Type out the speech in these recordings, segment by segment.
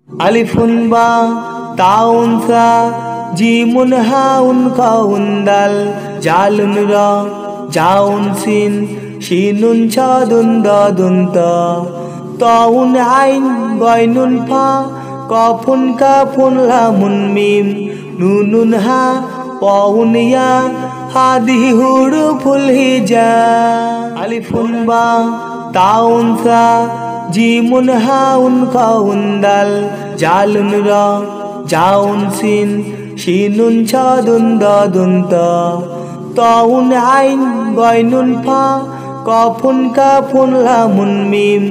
Alifun ba taun sa jimun haun kaun dal jalun ra jaun sin shinun chadun dadun ta taun ain goinun pa kafun kafun lamun mim nunun ha paun ya hadi huruful hija alifun ba taun sa jimun haun kaun dal jalun ra jaun sin shinun chadun dadun ta taun ain goinun pa kafun kafun lamun mim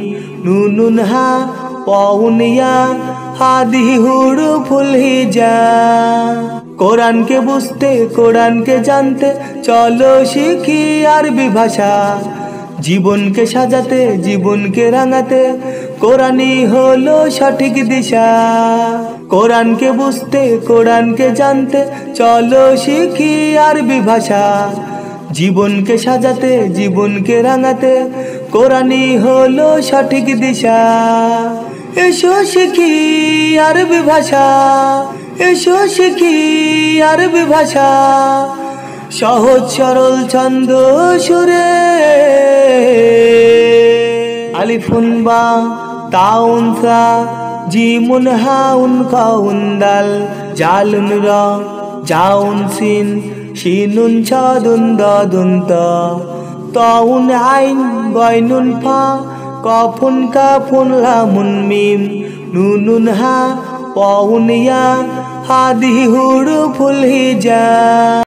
nunun ha paun ya hadi huruful hija কোরআন কে বুঝতে কোরআন কে জানতে চলো শিখি আরবি ভাষা জীবনকে সাজাতে জীবনকে রাঙাতে কোরআনই হলো সঠিক দিশা কোরআনকে বুঝতে কোরআনকে জানতে চলো শিখি আরবি ভাষা জীবনকে সাজাতে জীবনকে রাঙাতে কোরআনই হলো সঠিক দিশা এসো শিখি আরবি ভাষা এসো শিখি আরবি ভাষা সহজ সরল ছন্দ সুরে আলিফুন বা তাউন সা জিমুন হাউন কাউন দাল জালুন রা জাউন সিন শিনুন চাদুন দাদুন তা তাউন আইন গাইনুন ফা কাফুন কাফুন লামুন মিম নুনুন হা পাউন ইয়া হাদি হুরুফুল হিজা।